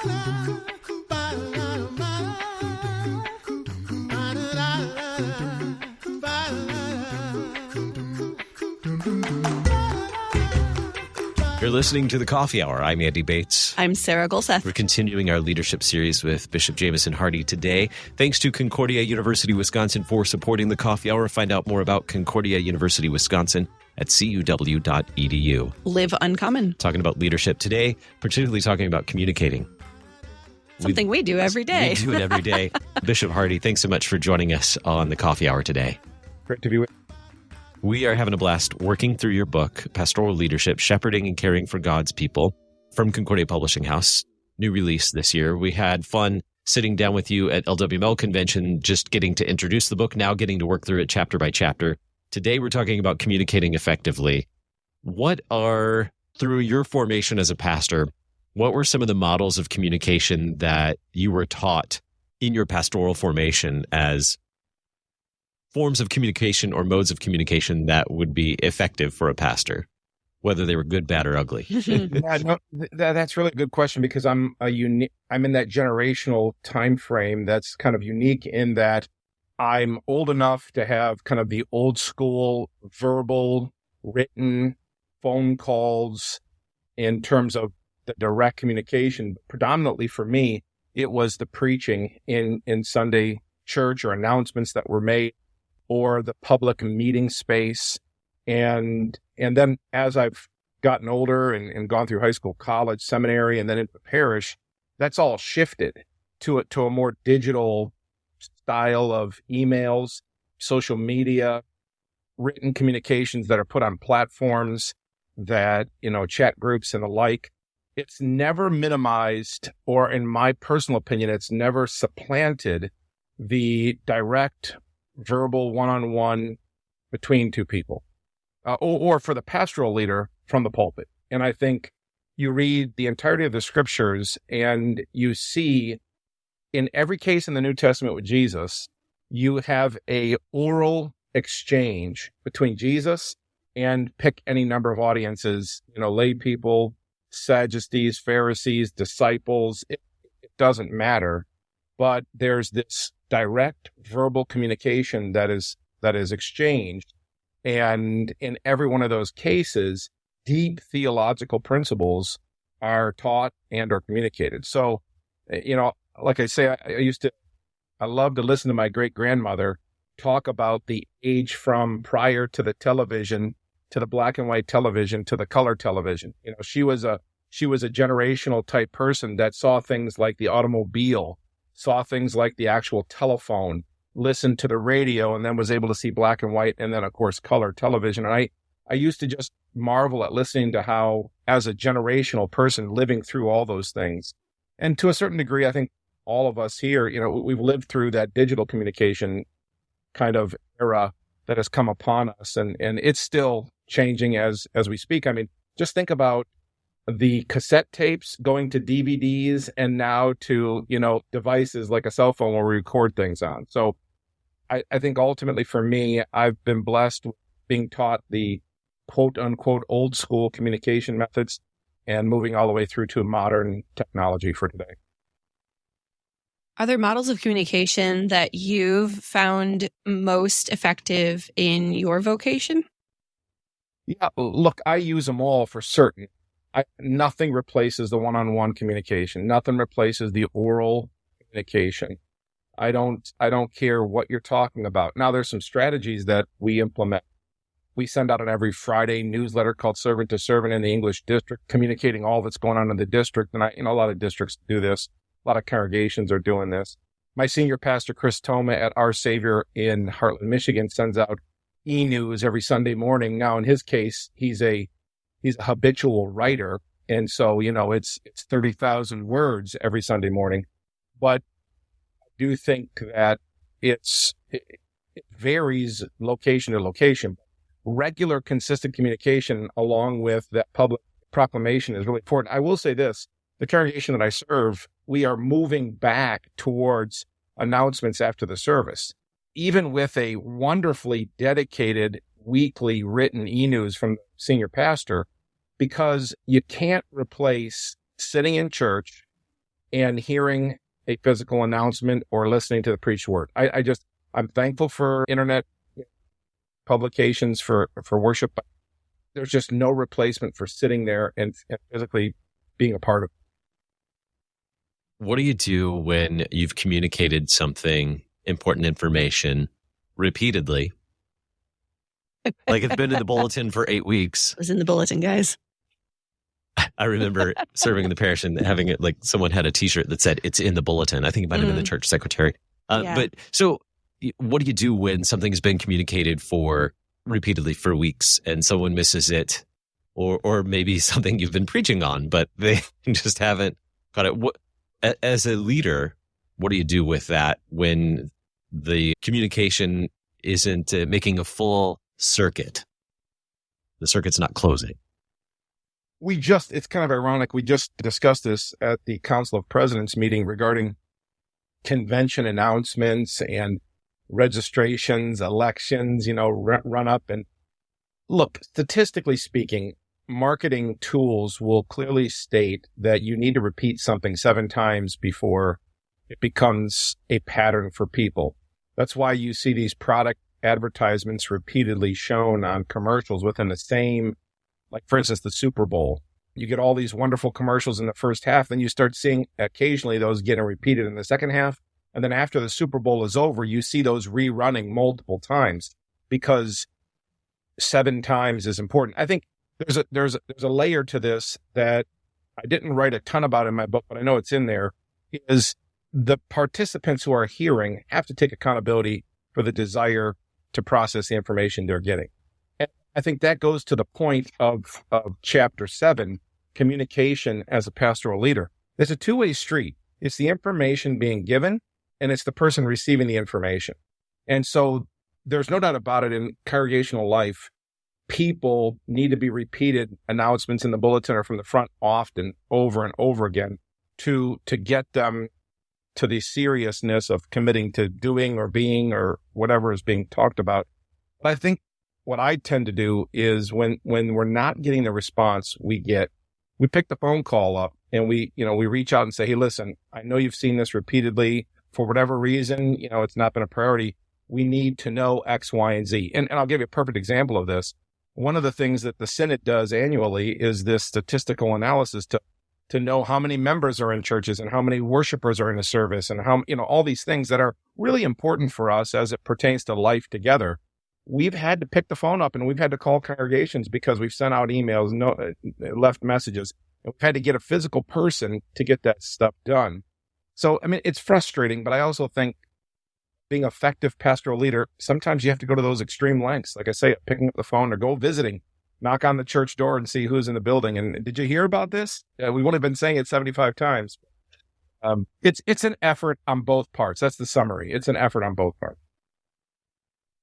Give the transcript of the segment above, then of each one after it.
You're listening to The Coffee Hour. I'm Andy Bates. I'm Sarah Golseth. We're continuing our leadership series with Bishop Jamison Hardy today. Thanks to Concordia University, Wisconsin for supporting The Coffee Hour. Find out more about Concordia University, Wisconsin at cuw.edu. Live uncommon. Talking about leadership today, particularly talking about communicating. Something we do every day. We do it every day. Bishop Hardy, thanks so much for joining us on The Coffee Hour today. Great to be with you. We are having a blast working through your book, Pastoral Leadership, Shepherding and Caring for God's People, from Concordia Publishing House. New release this year. We had fun sitting down with you at LWML convention, just getting to introduce the book, now getting to work through it chapter by chapter. Today, we're talking about communicating effectively. What are, through your formation as a pastor, what were some of the models of communication that you were taught in your pastoral formation as forms of communication or modes of communication that would be effective for a pastor, whether they were good, bad, or ugly? That's really a good question, because I'm in that generational time frame that's kind of unique in that I'm old enough to have kind of the old school verbal, written phone calls in terms of the direct communication. Predominantly for me, it was the preaching in Sunday church or announcements that were made, or the public meeting space. And then as I've gotten older and gone through high school, college, seminary, and then into parish, that's all shifted to a more digital style of emails, social media, written communications that are put on platforms that, chat groups and the like. It's never minimized, or in my personal opinion, it's never supplanted the direct verbal one-on-one between two people, or for the pastoral leader from the pulpit. And I think you read the entirety of the scriptures and you see in every case in the New Testament with Jesus, you have a oral exchange between Jesus and pick any number of audiences, lay people, Sadducees, Pharisees, disciples, it doesn't matter. But there's this direct verbal communication that is exchanged. And in every one of those cases, deep theological principles are taught and are communicated. So, like I say, I love to listen to my great-grandmother talk about the age from prior to the television, to the black and white television, to the color television. She was a generational type person that saw things like the automobile, saw things like the actual telephone, listened to the radio, and then was able to see black and white, and then, of course, color television. And I used to just marvel at listening to how, as a generational person living through all those things, and to a certain degree, I think all of us here, we've lived through that digital communication kind of era that has come upon us, and it's still changing as we speak. I mean, just think about the cassette tapes going to DVDs and now to, devices like a cell phone where we record things on. So I think ultimately for me, I've been blessed with being taught the quote unquote old school communication methods and moving all the way through to modern technology for today. Are there models of communication that you've found most effective in your vocation? Yeah, look, I use them all for certain. Nothing replaces the one-on-one communication. Nothing replaces the oral communication. I don't care what you're talking about. Now, there's some strategies that we implement. We send out an every Friday newsletter called Servant to Servant in the English District, communicating all that's going on in the district. And a lot of districts do this. A lot of congregations are doing this. My senior pastor, Chris Toma at Our Savior in Heartland, Michigan, sends out e-news every Sunday morning. Now, in his case, he's a habitual writer. And so, it's 30,000 words every Sunday morning. But I do think that it varies location to location. Regular, consistent communication along with that public proclamation is really important. I will say this, the congregation that I serve, we are moving back towards announcements after the service, even with a wonderfully dedicated weekly written e-news from the senior pastor, because you can't replace sitting in church and hearing a physical announcement or listening to the preached word. I'm thankful for internet publications for worship, but there's just no replacement for sitting there and physically being a part of it. What do you do when you've communicated something, important information, repeatedly? Like it's been in the bulletin for 8 weeks. It was in the bulletin, guys. I remember serving in the parish and having it like someone had a T-shirt that said it's in the bulletin. I think it might have been the church secretary. But so what do you do when something's been communicated for repeatedly for weeks and someone misses it, or maybe something you've been preaching on, but they just haven't got it? What, as a leader, what do you do with that when the communication isn't making a full circuit? The circuit's not closing. It's kind of ironic. We just discussed this at the Council of Presidents meeting regarding convention announcements and registrations, elections, run up. And look, statistically speaking, marketing tools will clearly state that you need to repeat something 7 times before it becomes a pattern for people. That's why you see these product advertisements repeatedly shown on commercials within the same, like for instance, the Super Bowl. You get all these wonderful commercials in the first half, then you start seeing occasionally those getting repeated in the second half. And then after the Super Bowl is over, you see those rerunning multiple times because 7 times is important. I think there's a layer to this that I didn't write a ton about in my book, but I know it's in there, is the participants who are hearing have to take accountability for the desire to process the information they're getting. And I think that goes to the point of chapter 7, communication as a pastoral leader. There's a two-way street. It's the information being given, and it's the person receiving the information. And so there's no doubt about it, in congregational life, people need to be repeated announcements in the bulletin or from the front often, over and over again, to get them to the seriousness of committing to doing or being or whatever is being talked about. But I think what I tend to do is when we're not getting the response we get, we pick the phone call up and we reach out and say, hey, listen, I know you've seen this repeatedly. For whatever reason, it's not been a priority. We need to know X, Y, and Z. And I'll give you a perfect example of this. One of the things that the Synod does annually is this statistical analysis to know how many members are in churches and how many worshipers are in a service and how, all these things that are really important for us as it pertains to life together. We've had to pick the phone up and we've had to call congregations because we've sent out emails, left messages, and we've had to get a physical person to get that stuff done. So, it's frustrating, but I also think being an effective pastoral leader, sometimes you have to go to those extreme lengths. Like I say, picking up the phone or go visiting, knock on the church door and see who's in the building. And did you hear about this? We've only been saying it 75 times. It's an effort on both parts. That's the summary. It's an effort on both parts.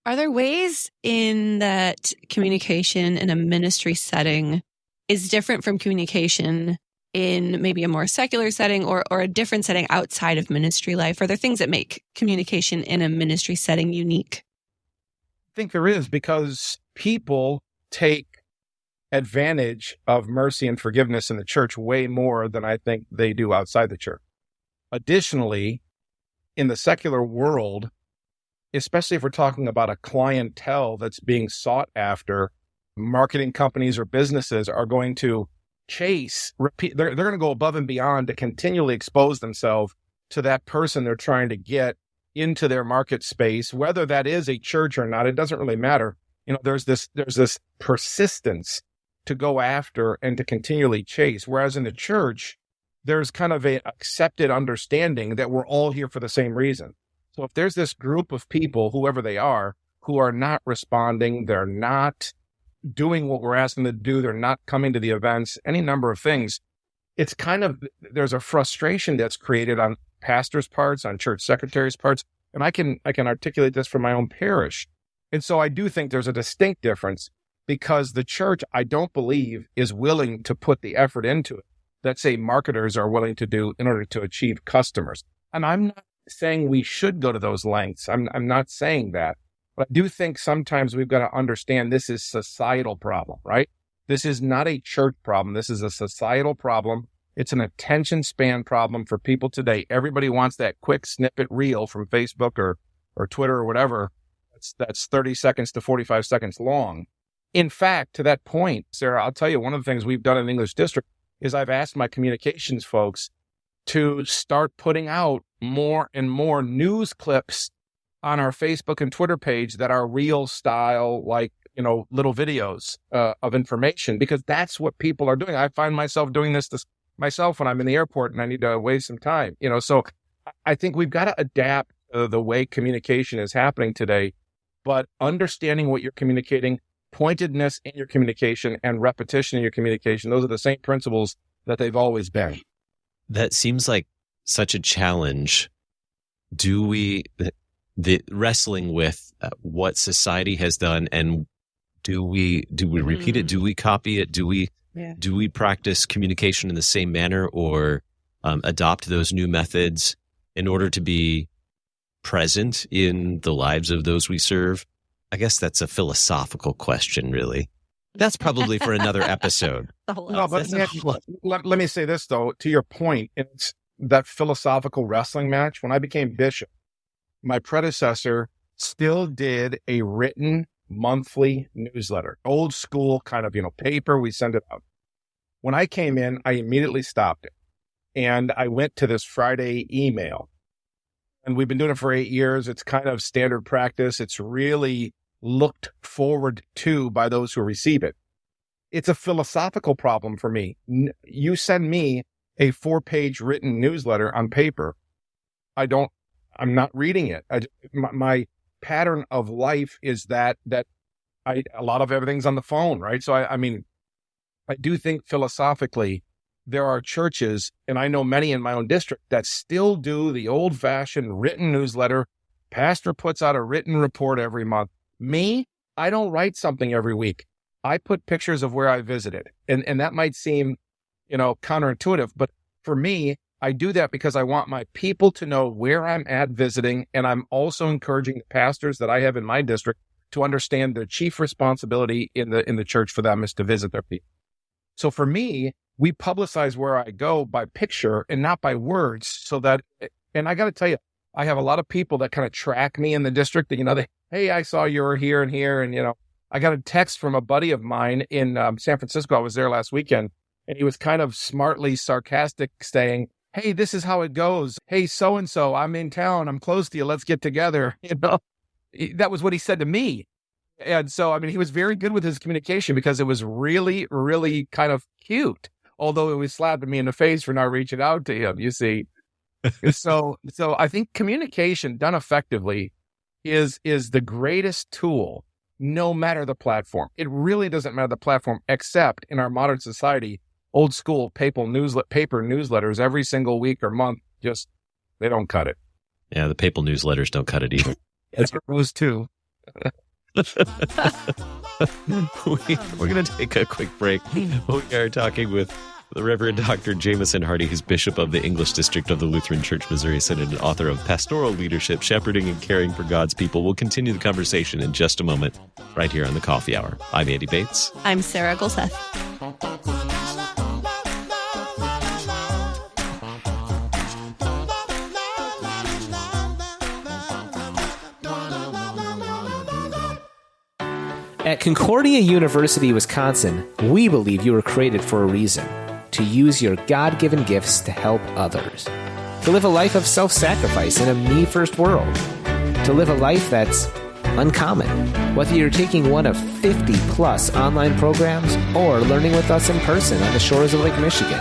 Are there ways in that communication in a ministry setting is different from communication in maybe a more secular setting or a different setting outside of ministry life? Are there things that make communication in a ministry setting unique? I think there is, because people take advantage of mercy and forgiveness in the church way more than I think they do outside the church. Additionally, in the secular world, especially if we're talking about a clientele that's being sought after, marketing companies or businesses are going to they're going to go above and beyond to continually expose themselves to that person they're trying to get into their market space, whether that is a church or not. It doesn't really matter. There's this persistence to go after and to continually chase. Whereas in the church, there's kind of a accepted understanding that we're all here for the same reason. So if there's this group of people, whoever they are, who are not responding, they're not doing what we're asking them to do, they're not coming to the events, any number of things, it's kind of, there's a frustration that's created on pastors' parts, on church secretaries' parts. And I can articulate this from my own parish. And so I do think there's a distinct difference, because the church, I don't believe, is willing to put the effort into it that, say, marketers are willing to do in order to achieve customers. And I'm not saying we should go to those lengths. I'm not saying that. But I do think sometimes we've got to understand this is a societal problem, right? This is not a church problem. This is a societal problem. It's an attention span problem for people today. Everybody wants that quick snippet reel from Facebook or Twitter or whatever. That's 30 seconds to 45 seconds long. In fact, to that point, Sarah, I'll tell you, one of the things we've done in the English District is I've asked my communications folks to start putting out more and more news clips on our Facebook and Twitter page that are reel style, like, little videos of information, because that's what people are doing. I find myself doing this myself when I'm in the airport and I need to waste some time, so I think we've got to adapt the way communication is happening today, but understanding what you're communicating, pointedness in your communication and repetition in your communication, those are the same principles that they've always been. That seems like such a challenge. Do we, the wrestling with what society has done, and do we repeat it? Do we copy it? Do we practice communication in the same manner, or adopt those new methods in order to be present in the lives of those we serve? I guess that's a philosophical question, really. That's probably for another episode. No, but let me say this, though, to your point, it's that philosophical wrestling match. When I became bishop, my predecessor still did a written monthly newsletter, old school kind of, paper. We send it out. When I came in, I immediately stopped it. And I went to this Friday email. And we've been doing it for 8 years. It's kind of standard practice. It's really looked forward to by those who receive it. It's a philosophical problem for me. You send me a 4-page written newsletter on paper. I'm not reading it. My pattern of life is that a lot of everything's on the phone, right? So I do think philosophically there are churches, and I know many in my own district, that still do the old-fashioned written newsletter. Pastor puts out a written report every month. Me, I don't write something every week. I put pictures of where I visited. And that might seem, counterintuitive, but for me, I do that because I want my people to know where I'm at visiting. And I'm also encouraging the pastors that I have in my district to understand their chief responsibility in the church for them is to visit their people. So for me, we publicize where I go by picture and not by words, so that, and I got to tell you, I have a lot of people that kind of track me in the district that, hey, I saw you were here and here. And, I got a text from a buddy of mine in San Francisco. I was there last weekend, and he was kind of smartly sarcastic saying, hey, this is how it goes. Hey, so-and-so, I'm in town. I'm close to you. Let's get together. That was what he said to me. And so, he was very good with his communication because it was really, really kind of cute. Although it was slapping me in the face for not reaching out to him, you see. So I think communication done effectively is the greatest tool, no matter the platform. It really doesn't matter the platform, except in our modern society, old school paper newsletters every single week or month, they don't cut it. Yeah, the papal newsletters don't cut it either. It's gross too. We're going to take a quick break. We are talking with the Reverend Dr. Jamison Hardy, who's Bishop of the English District of the Lutheran Church Missouri Synod and author of Pastoral Leadership, Shepherding and Caring for God's People. We'll continue the conversation in just a moment, right here on the Coffee Hour. I'm Andy Bates. I'm Sarah Golseth. At Concordia University, Wisconsin, we believe you were created for a reason: to use your God-given gifts to help others, to live a life of self-sacrifice in a me-first world, to live a life that's uncommon. Whether you're taking one of 50-plus online programs or learning with us in person on the shores of Lake Michigan,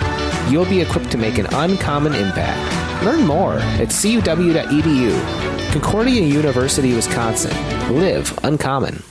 you'll be equipped to make an uncommon impact. Learn more at cuw.edu. Concordia University, Wisconsin. Live uncommon.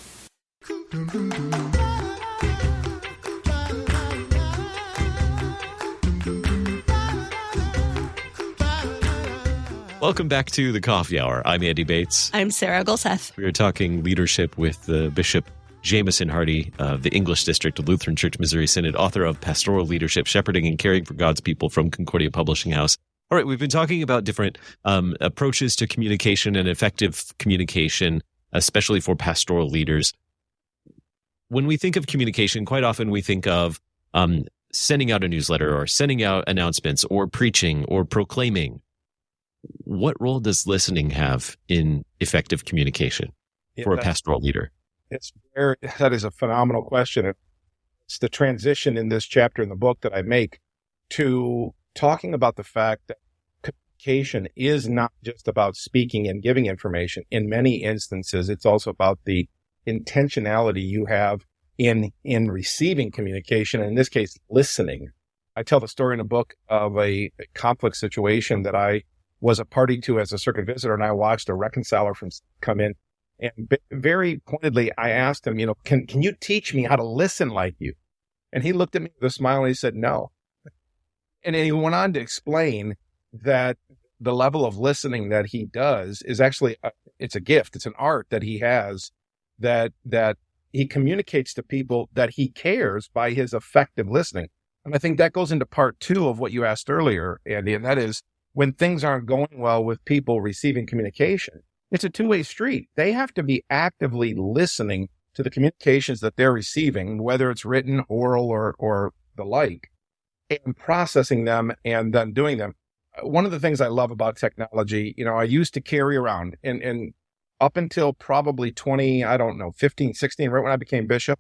Welcome back to the Coffee Hour. I'm Andy Bates. I'm Sarah Golseth. We are talking leadership with Bishop Jamison Hardy of the English District of Lutheran Church Missouri Synod, author of Pastoral Leadership, Shepherding and Caring for God's People from Concordia Publishing House. All right, we've been talking about different approaches to communication and effective communication, especially for pastoral leaders. When we think of communication, quite often we think of sending out a newsletter or sending out announcements or preaching or proclaiming, what role does listening have in effective communication for a pastoral leader? That is a phenomenal question. It's the transition in this chapter in the book that I make to talking about the fact that communication is not just about speaking and giving information. In many instances, it's also about the intentionality you have in receiving communication, and in this case, listening. I tell the story in a book of a conflict situation that I was a party to as a circuit visitor, and I watched a reconciler come in. And very pointedly, I asked him, can you teach me how to listen like you? And he looked at me with a smile and he said, no. And then he went on to explain that the level of listening that he does is actually, it's a gift. It's an art that he has that he communicates to people that he cares by his effective listening. And I think that goes into part 2 of what you asked earlier, Andy, and that is when things aren't going well with people receiving communication, it's a two-way street. They have to be actively listening to the communications that they're receiving, whether it's written, oral, or the like, and processing them and then doing them. One of the things I love about technology, I used to carry around and up until probably 15, 16, right when I became bishop,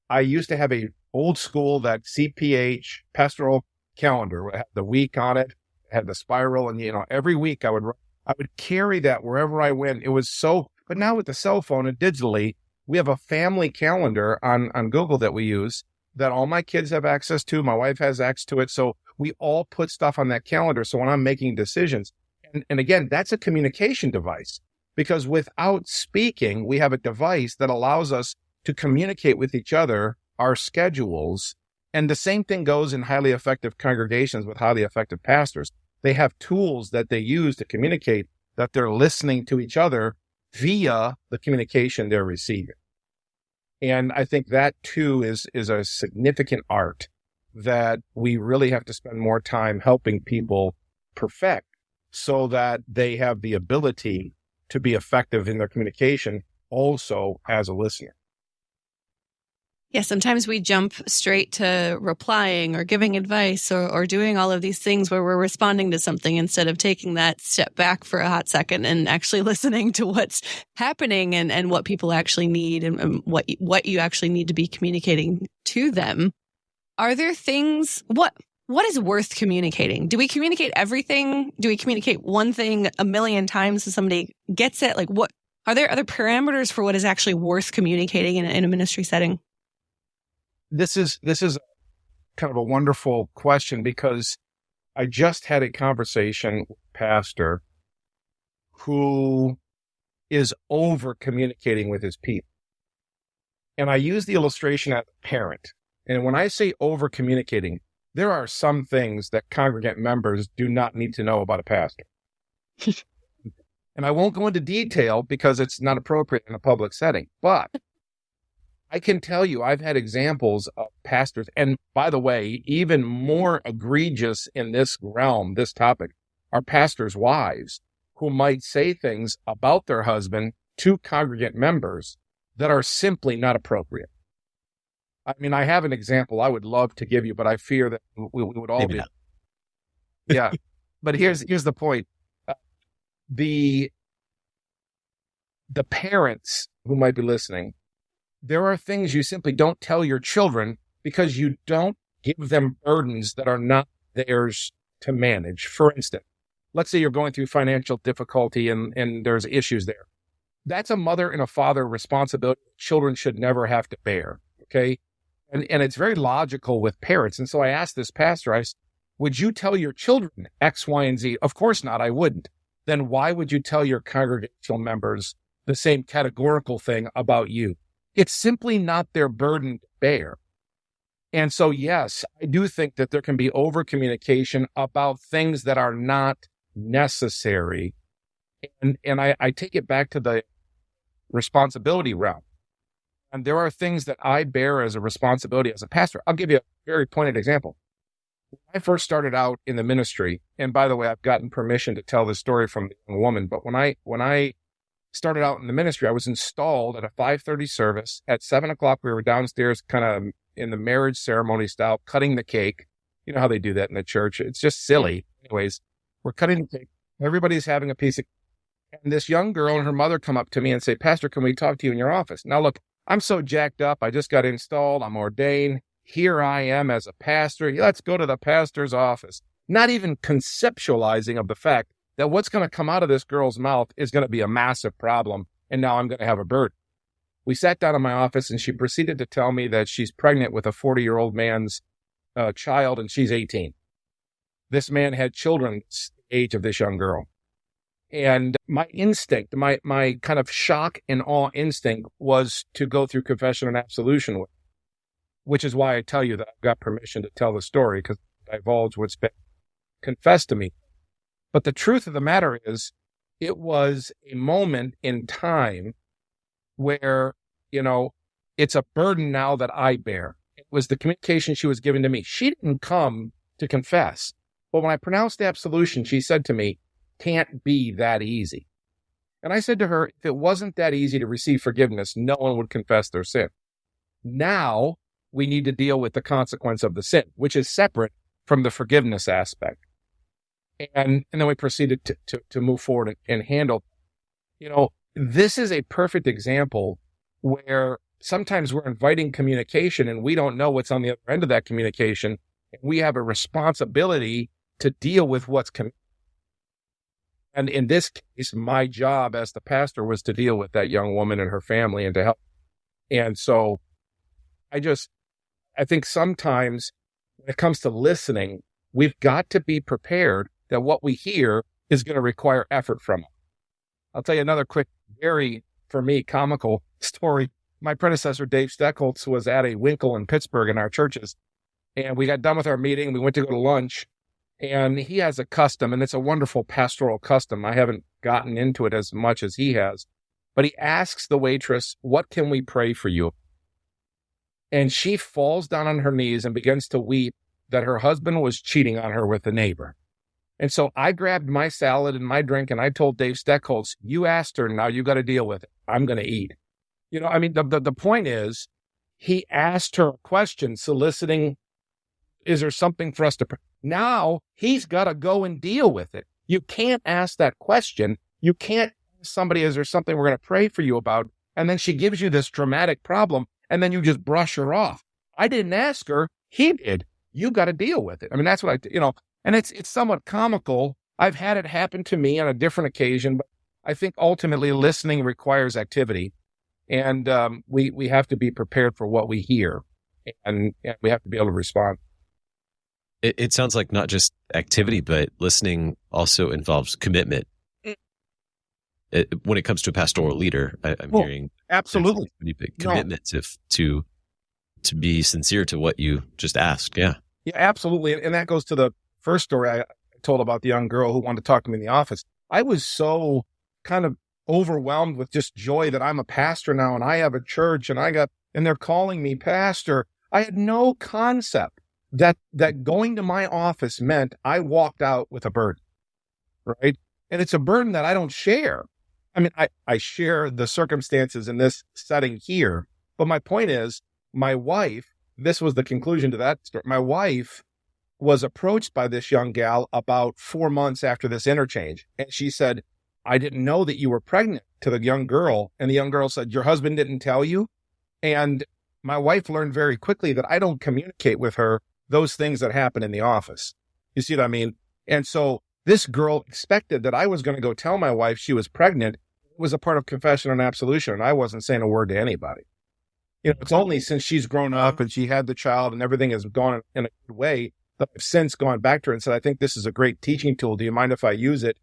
I used to have a old school, that CPH pastoral calendar. It had the week on it, had the spiral, and every week I would carry that wherever I went. It was so, but now with the cell phone and digitally, we have a family calendar on Google that we use that all my kids have access to. My wife has access to it. So we all put stuff on that calendar. So when I'm making decisions, and again, that's a communication device, because without speaking, we have a device that allows us to communicate with each other, our schedules. And the same thing goes in highly effective congregations with highly effective pastors. They have tools that they use to communicate that they're listening to each other via the communication they're receiving. And I think that too is a significant art that we really have to spend more time helping people perfect so that they have the ability to be effective in their communication also as a listener. Yeah, sometimes we jump straight to replying or giving advice or doing all of these things where we're responding to something instead of taking that step back for a hot second and actually listening to what's happening and what people actually need and what you actually need to be communicating to them. Are there things, what is worth communicating? Do we communicate everything? Do we communicate one thing a million times so somebody gets it? Like, what are there other parameters for what is actually worth communicating in a ministry setting? This is kind of a wonderful question, because I just had a conversation with a pastor who is over communicating with his people. And I use the illustration as a parent. And when I say over communicating, there are some things that congregant members do not need to know about a pastor. And I won't go into detail because it's not appropriate in a public setting, but I can tell you, I've had examples of pastors, and by the way, even more egregious in this realm, this topic, are pastors' wives who might say things about their husband to congregant members that are simply not appropriate. I mean, I have an example I would love to give you, but I fear that we would all Maybe be. not. Yeah, but here's the point. The parents who might be listening, there are things you simply don't tell your children because you don't give them burdens that are not theirs to manage. For instance, let's say you're going through financial difficulty and there's issues there. That's a mother and a father responsibility children should never have to bear, okay? And it's very logical with parents. And so I asked this pastor, I said, would you tell your children X, Y, and Z? Of course not, I wouldn't. Then why would you tell your congregational members the same categorical thing about you? It's simply not their burden to bear. And so, yes, I do think that there can be over-communication about things that are not necessary. And I take it back to the responsibility realm. And there are things that I bear as a responsibility as a pastor. I'll give you a very pointed example. When I first started out in the ministry, and by the way, I've gotten permission to tell this story from the young woman, but when I started out in the ministry, I was installed at a 5:30 service. At 7 o'clock, we were downstairs kind of in the marriage ceremony style, cutting the cake. You know how they do that in the church. It's just silly. Anyways, we're cutting the cake. Everybody's having a piece of cake. And this young girl and her mother come up to me and say, Pastor, can we talk to you in your office? Now, look, I'm so jacked up. I just got installed. I'm ordained. Here I am as a pastor. Let's go to the pastor's office. Not even conceptualizing of the fact that what's going to come out of this girl's mouth is going to be a massive problem. And now I'm going to have a burden. We sat down in my office and she proceeded to tell me that she's pregnant with a 40-year-old man's child and she's 18. This man had children the age of this young girl. And my instinct, my kind of shock and awe instinct was to go through confession and absolution with, which is why I tell you that I've got permission to tell the story because I divulge what's been confessed to me. But the truth of the matter is, it was a moment in time where, it's a burden now that I bear. It was the communication she was giving to me. She didn't come to confess. But when I pronounced the absolution, she said to me, can't be that easy. And I said to her, if it wasn't that easy to receive forgiveness, no one would confess their sin. Now we need to deal with the consequence of the sin, which is separate from the forgiveness aspect. And then we proceeded to move forward and handle. This is a perfect example where sometimes we're inviting communication and we don't know what's on the other end of that communication. And we have a responsibility to deal with what's and in this case, my job as the pastor was to deal with that young woman and her family and to help. And so I think sometimes when it comes to listening, we've got to be prepared that what we hear is going to require effort from us. I'll tell you another quick, very, for me, comical story. My predecessor, Dave Steckholtz, was at a Winkle in Pittsburgh in our churches. And we got done with our meeting. We went to go to lunch. And he has a custom, and it's a wonderful pastoral custom. I haven't gotten into it as much as he has. But he asks the waitress, what can we pray for you? And she falls down on her knees and begins to weep that her husband was cheating on her with a neighbor. And so I grabbed my salad and my drink, and I told Dave Steckholtz, you asked her, now you got to deal with it. I'm going to eat. The point is, he asked her a question soliciting, is there something for us to pray? Now he's got to go and deal with it. You can't ask that question. You can't ask somebody, is there something we're going to pray for you about? And then she gives you this dramatic problem, and then you just brush her off. I didn't ask her. He did. You got to deal with it. That's what and it's somewhat comical. I've had it happen to me on a different occasion, but I think ultimately listening requires activity. And we have to be prepared for what we hear, and we have to be able to respond. It sounds like not just activity, but listening also involves commitment. When it comes to a pastoral leader, I'm hearing absolutely pretty big commitment to be sincere to what you just asked. Yeah, absolutely. And that goes to the first story I told about the young girl who wanted to talk to me in the office. I was so kind of overwhelmed with just joy that I'm a pastor now and I have a church and they're calling me pastor. I had no concept that going to my office meant I walked out with a burden, right? And it's a burden that I don't share. I share the circumstances in this setting here, but my point is, my wife, this was the conclusion to that story. My wife was approached by this young gal about 4 months after this interchange. And she said, I didn't know that you were pregnant, to the young girl. And the young girl said, your husband didn't tell you? And my wife learned very quickly that I don't communicate with her those things that happen in the office. You see what I mean? And so this girl expected that I was going to go tell my wife she was pregnant. It was a part of confession and absolution, and I wasn't saying a word to anybody. It's only since she's grown up and she had the child and everything has gone in a good way that I've since gone back to her and said, I think this is a great teaching tool. Do you mind if I use it?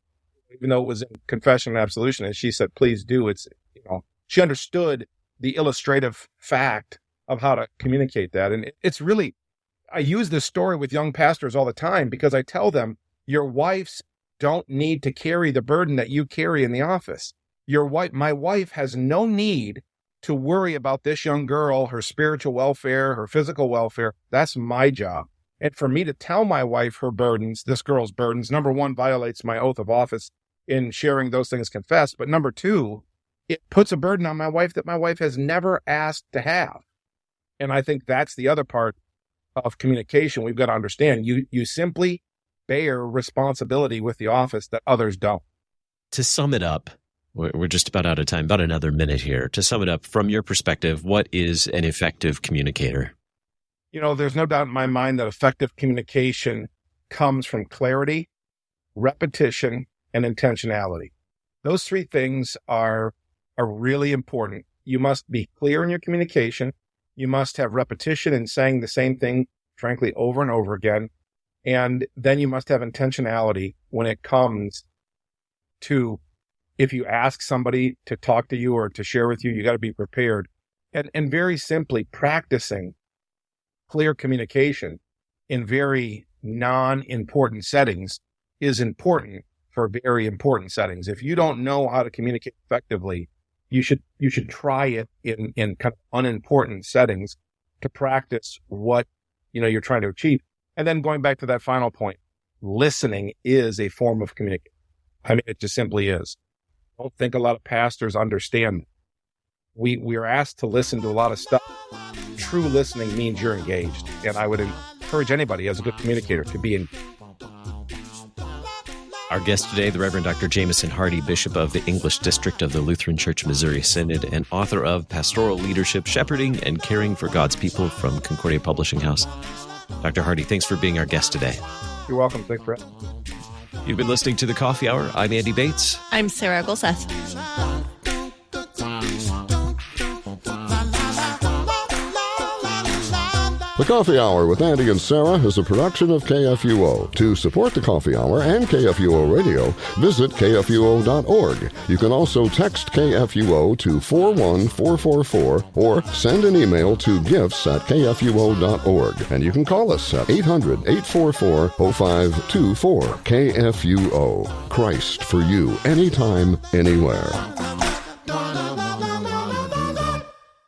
Even though it was in confession and absolution. And she said, please do. She understood the illustrative fact of how to communicate that. And it's really, I use this story with young pastors all the time because I tell them, your wives don't need to carry the burden that you carry in the office. My wife has no need to worry about this young girl, her spiritual welfare, her physical welfare. That's my job. And for me to tell my wife her burdens, this girl's burdens, number one, violates my oath of office in sharing those things confessed. But number two, it puts a burden on my wife that my wife has never asked to have. And I think that's the other part of communication we've got to understand. You simply bear responsibility with the office that others don't. To sum it up, we're just about out of time, about another minute here. To sum it up, from your perspective, what is an effective communicator? There's no doubt in my mind that effective communication comes from clarity, repetition, and intentionality. Those three things are really important. You must be clear in your communication. You must have repetition in saying the same thing, frankly, over and over again. And then you must have intentionality when it comes to, if you ask somebody to talk to you or to share with you, you got to be prepared. And very simply, practicing clear communication in very non-important settings is important for very important settings. If you don't know how to communicate effectively, you should try it in kind of unimportant settings to practice what you're trying to achieve. And then going back to that final point, listening is a form of communication. I mean, it just simply is. I don't think a lot of pastors understand. We are asked to listen to a lot of stuff. True listening means you're engaged. And I would encourage anybody as a good communicator to be engaged. Our guest today, the Reverend Dr. Jamison Hardy, Bishop of the English District of the Lutheran Church Missouri Synod and author of Pastoral Leadership, Shepherding and Caring for God's People from Concordia Publishing House. Dr. Hardy, thanks for being our guest today. You're welcome. Thanks, Brett. You've been listening to The Coffee Hour. I'm Andy Bates. I'm Sarah Golseth. The Coffee Hour with Andy and Sarah is a production of KFUO. To support the Coffee Hour and KFUO Radio, visit KFUO.org. You can also text KFUO to 41444 or send an email to gifts@KFUO.org. And you can call us at 800-844-0524. KFUO. Christ for you, anytime, anywhere.